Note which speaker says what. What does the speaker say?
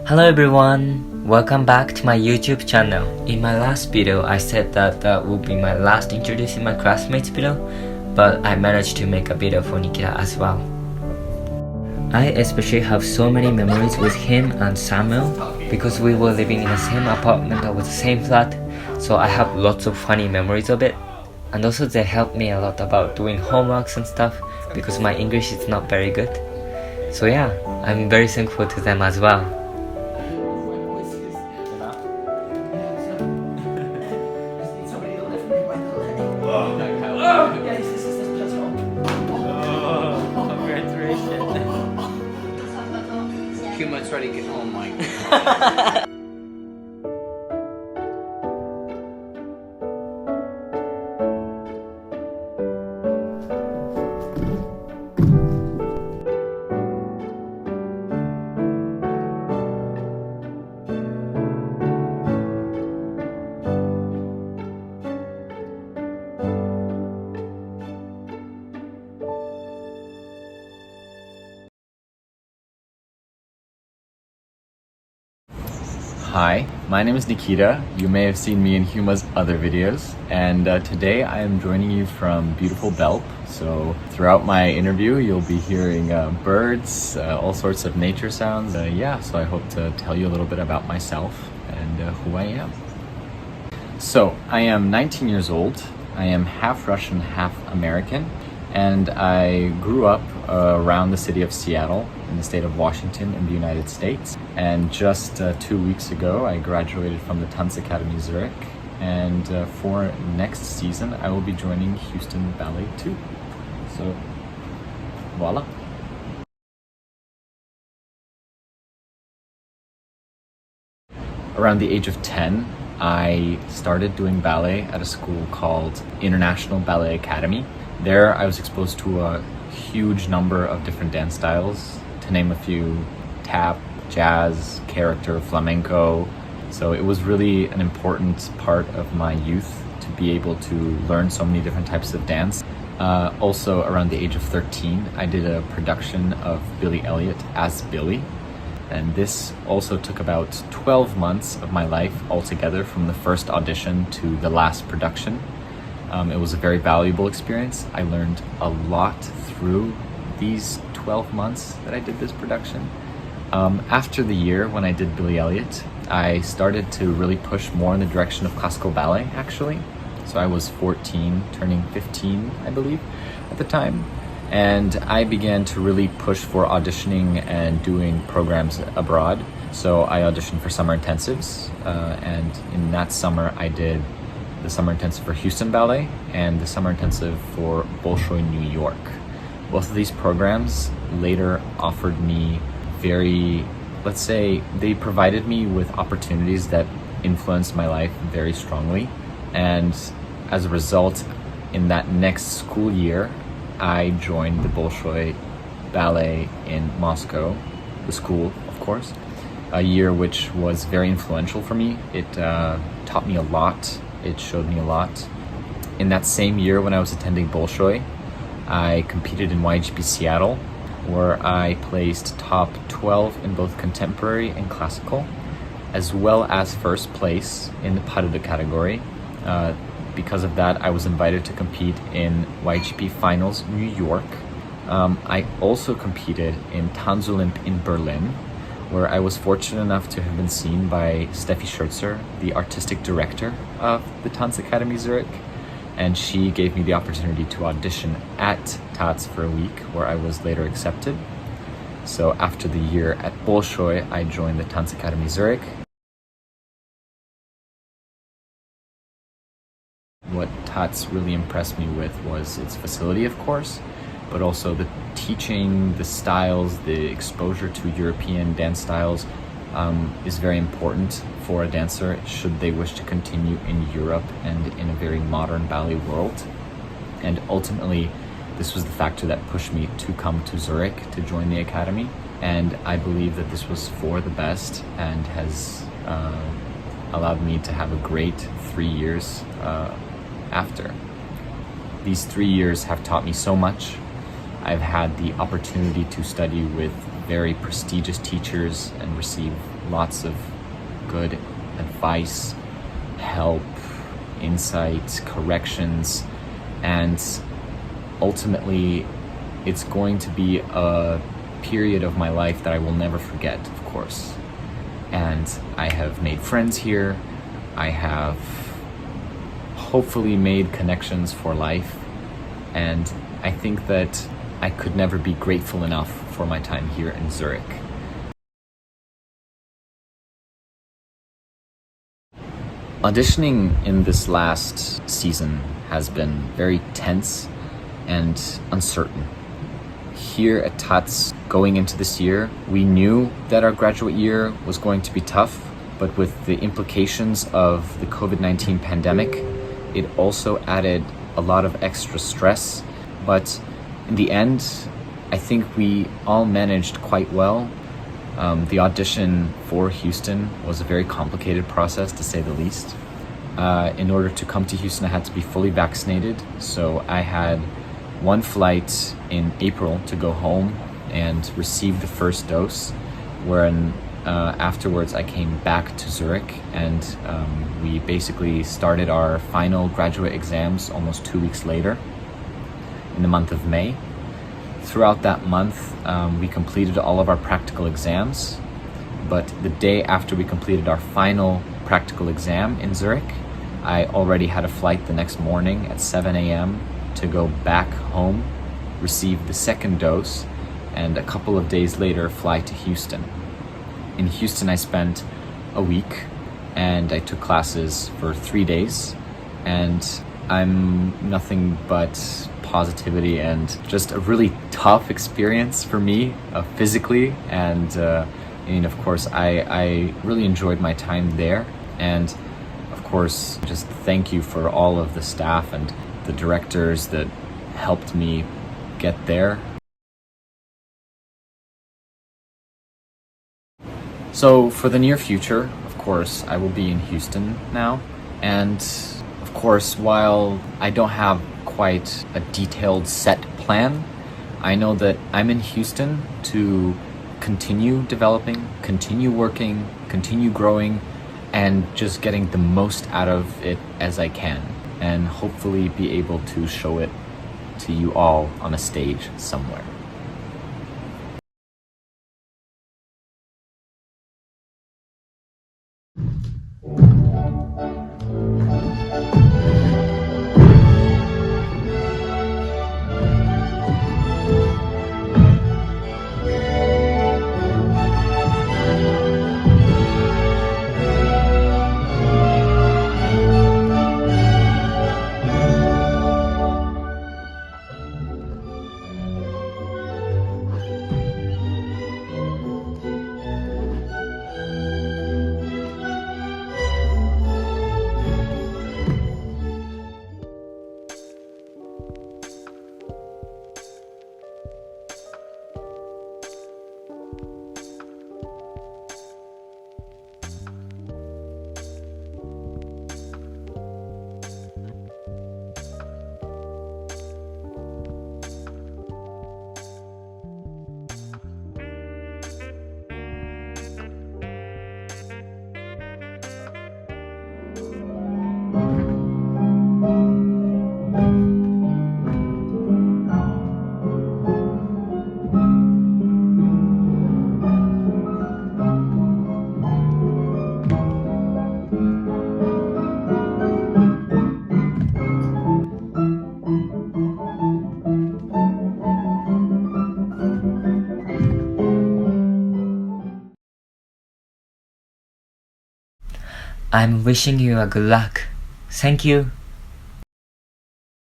Speaker 1: Hello everyone, welcome back to my YouTube channel. In my last video, I said that would be my last introducing my classmates video, but I managed to make a video for Nikita as well. I especially have so many memories with him and Samuel because we were living in the same apartment or with the same flat, so I have lots of funny memories of it. And also they helped me a lot about doing homeworks and stuff because my English is not very good. So yeah, I'm very thankful to them as well.
Speaker 2: Too much ready to get home, Mike.
Speaker 3: Hi, my name is Nikita. You may have seen me in Huma's other videos, and today I am joining you from beautiful Belp. So throughout my interview, you'll be hearing birds, all sorts of nature sounds. So I hope to tell you a little bit about myself and who I am. So I am 19 years old. I am half Russian, half American, and I grew up around the city of Seattle in the state of Washington in the United States. And just 2 weeks ago, I graduated from the Dance Academy Zurich. And for next season, I will be joining Houston Ballet too. So, voila. Around the age of 10, I started doing ballet at a school called International Ballet Academy. There, I was exposed to a huge number of different dance styles, to name a few: tap, jazz, character, flamenco. So it was really an important part of my youth to be able to learn so many different types of dance. Also, around the age of 13, I did a production of Billy Elliot as Billy. And this also took about 12 months of my life altogether, from the first audition to the last production. It was a very valuable experience. I learned a lot through these 12 months that I did this production. After the year when I did Billy Elliot, I started to really push more in the direction of classical ballet, actually. So I was 14, turning 15, I believe, at the time. And I began to really push for auditioning and doing programs abroad. So I auditioned for summer intensives, and in that summer I did the summer intensive for Houston Ballet and the summer intensive for Bolshoi, New York. Both of these programs later offered me they provided me with opportunities that influenced my life very strongly. And as a result, in that next school year, I joined the Bolshoi Ballet in Moscow, the school, of course, a year which was very influential for me. It taught me a lot. It showed me a lot. In that same year when I was attending Bolshoi, I competed in YGP Seattle, where I placed top 12 in both contemporary and classical, as well as first place in the pas de deux category. Because of that, I was invited to compete in YGP Finals New York. I also competed in Tanzolymp in Berlin, where I was fortunate enough to have been seen by Steffi Scherzer, the artistic director of the Dance Academy Zurich. And she gave me the opportunity to audition at TATS for a week, where I was later accepted. So after the year at Bolshoi, I joined the Dance Academy Zurich. What TATS really impressed me with was its facility, of course, but also the teaching, the styles, the exposure to European dance styles is very important for a dancer should they wish to continue in Europe and in a very modern ballet world. And ultimately, this was the factor that pushed me to come to Zurich to join the academy. And I believe that this was for the best and has allowed me to have a great 3 years after. These 3 years have taught me so much. I've had the opportunity to study with very prestigious teachers and receive lots of good advice, help, insights, corrections, and ultimately it's going to be a period of my life that I will never forget, of course. And I have made friends here. I have hopefully made connections for life, and I think that I could never be grateful enough for my time here in Zurich. Auditioning in this last season has been very tense and uncertain. Here at TATS, going into this year, we knew that our graduate year was going to be tough, but with the implications of the COVID-19 pandemic, it also added a lot of extra stress. But in the end, I think we all managed quite well. The audition for Houston was a very complicated process, to say the least. In order to come to Houston, I had to be fully vaccinated. So I had one flight in April to go home and receive the first dose, wherein afterwards I came back to Zurich, and we basically started our final graduate exams almost 2 weeks later in the month of May. Throughout that month, we completed all of our practical exams, but the day after we completed our final practical exam in Zurich, I already had a flight the next morning at 7 a.m. to go back home, receive the second dose, and a couple of days later fly to Houston. In Houston, I spent a week and I took classes for 3 days, and I'm nothing but positivity and just a really tough experience for me physically, and of course I really enjoyed my time there. And of course, just thank you for all of the staff and the directors that helped me get there. So for the near future, of course, I will be in Houston now. And of course, while I don't have quite a detailed set plan, I know that I'm in Houston to continue developing, continue working, continue growing, and just getting the most out of it as I can, and hopefully be able to show it to you all on a stage somewhere.
Speaker 1: I'm wishing you a good luck. Thank you.